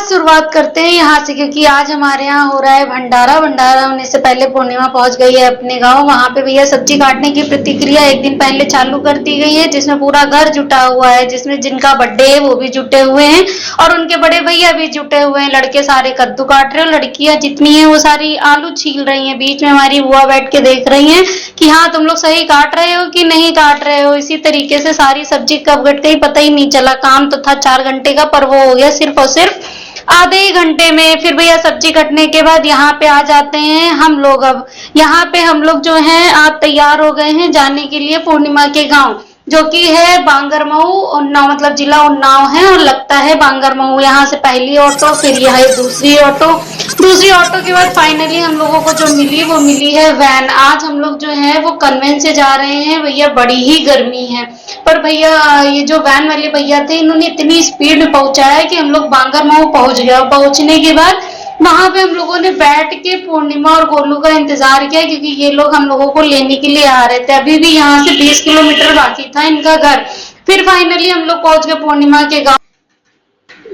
शुरुआत करते हैं यहाँ से, क्योंकि आज हमारे यहाँ हो रहा है भंडारा। भंडारा होने से पहले पूर्णिमा पहुंच गई है अपने गांव। वहां पे भैया सब्जी काटने की प्रतिक्रिया एक दिन पहले चालू कर दी गई है, जिसमें पूरा घर जुटा हुआ है, जिसमें जिनका बर्थडे है वो भी जुटे हुए हैं और उनके बड़े भैया भी जुटे हुए हैं। लड़के सारे कद्दू काट रहे हैं, लड़कियां जितनी है वो सारी आलू छील रही है। बीच में हमारी बुआ बैठ के देख रही है कि हाँ तुम लोग सही काट रहे हो कि नहीं काट रहे हो। इसी तरीके से सारी सब्जी कब कट गई पता ही नहीं चला। काम तो था 4 घंटे का, पर वो हो गया सिर्फ और सिर्फ आधे ही घंटे में। फिर भैया सब्जी कटने के बाद यहाँ पे आ जाते हैं हम लोग। अब यहाँ पे हम लोग जो हैं आप तैयार हो गए हैं जाने के लिए पूर्णिमा के गांव, जो कि है बांगरमऊ। उन्नाव मतलब जिला उन्नाव है और लगता है बांगरमऊ। यहाँ से पहली ऑटो, फिर यह है दूसरी ऑटो। दूसरी ऑटो के बाद फाइनली हम लोगों को जो मिली वो मिली है वैन। आज हम लोग जो है वो कन्वेंस से जा रहे हैं। भैया बड़ी ही गर्मी है, पर भैया ये जो वैन वाले भैया थे इन्होंने इतनी स्पीड में पहुंचाया कि हम लोग बांगरमऊ पहुंच गए। और पहुंचने के बाद वहां पे हम लोगों ने बैठ के पूर्णिमा और गोलू का इंतजार किया, क्योंकि ये लोग हम लोगों को लेने के लिए आ रहे थे। अभी भी यहाँ से 20 किलोमीटर बाकी था इनका घर। फिर फाइनली हम लोग पहुंच गए पूर्णिमा के गांव।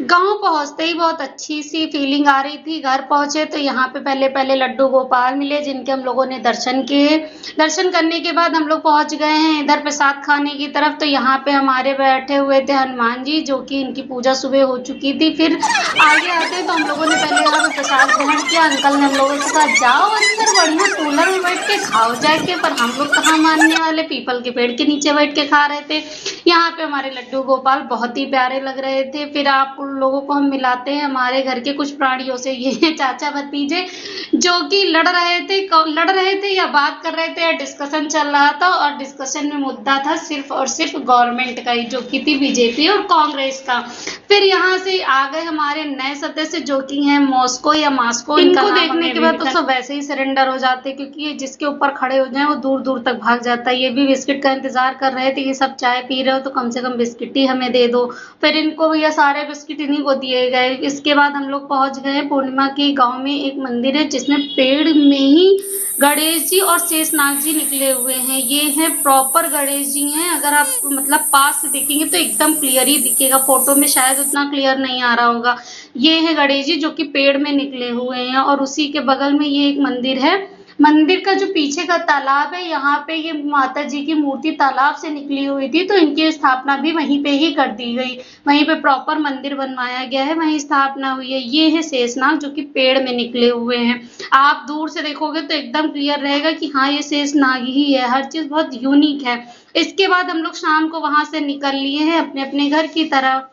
गांव पहुंचते ही बहुत अच्छी सी फीलिंग आ रही थी। घर पहुंचे तो यहाँ पे पहले पहले लड्डू गोपाल मिले, जिनके हम लोगों ने दर्शन किए। दर्शन करने के बाद हम लोग पहुंच गए हैं इधर प्रसाद खाने की तरफ। तो यहाँ पे हमारे बैठे हुए थे हनुमान जी, जो कि इनकी पूजा सुबह हो चुकी थी। फिर आगे आते तो हम लोगों ने पहले यहाँ पे प्रसाद ग्रहण किया। अंकल ने हम लोगों के साथ जाओ अंदर बढ़िया कूलर में बैठ के खाओ जाके, पर हम लोग कहाँ मानने वाले, पीपल के पेड़ के नीचे बैठ के खा रहे थे। यहाँ पे हमारे लड्डू गोपाल बहुत ही प्यारे लग रहे थे। फिर आप लोगों को हम मिलाते हैं हमारे घर के कुछ प्राणियों से। ये चाचा भतीजे जो कि लड़ रहे थे या बात कर रहे थे या डिस्कशन चल रहा था, और डिस्कशन में मुद्दा था सिर्फ और सिर्फ गवर्नमेंट का ही, जो कि थी बीजेपी और कांग्रेस का। फिर यहाँ से आ गए हमारे नए सदस्य जो कि हैं मॉस्को या मास्को। इनको देखने के बाद तो सब वैसे ही सरेंडर हो जाते, क्योंकि ये जिसके ऊपर खड़े हो जाए वो दूर दूर तक भाग जाता है। ये भी बिस्किट का इंतजार कर रहे थे कि सब चाय पी रहे हो तो कम से कम बिस्किट ही हमें दे दो। फिर इनको भैया सारे बिस्किट इन्हीं को दिए गए। इसके बाद हम लोग पहुंच गए पूर्णिमा के गांव में। एक मंदिर है जिसमें पेड़ में ही गणेश जी और शेषनाग जी निकले हुए हैं। ये है प्रॉपर गणेश जी हैं। अगर आप मतलब पास से देखेंगे तो एकदम क्लियर ही दिखेगा, फोटो में शायद उतना क्लियर नहीं आ रहा होगा। ये है गणेश जी जो कि पेड़ में निकले हुए हैं, और उसी के बगल में ये एक मंदिर है। मंदिर का जो पीछे का तालाब है, यहाँ पे ये माता जी की मूर्ति तालाब से निकली हुई थी, तो इनकी स्थापना भी वहीं पे ही कर दी गई। वहीं पे प्रॉपर मंदिर बनवाया गया है, वहीं स्थापना हुई है। ये है शेषनाग जो कि पेड़ में निकले हुए हैं। आप दूर से देखोगे तो एकदम क्लियर रहेगा कि हाँ ये शेषनाग ही है। हर चीज बहुत यूनिक है। इसके बाद हम लोग शाम को वहां से निकल लिए हैं अपने अपने घर की तरफ।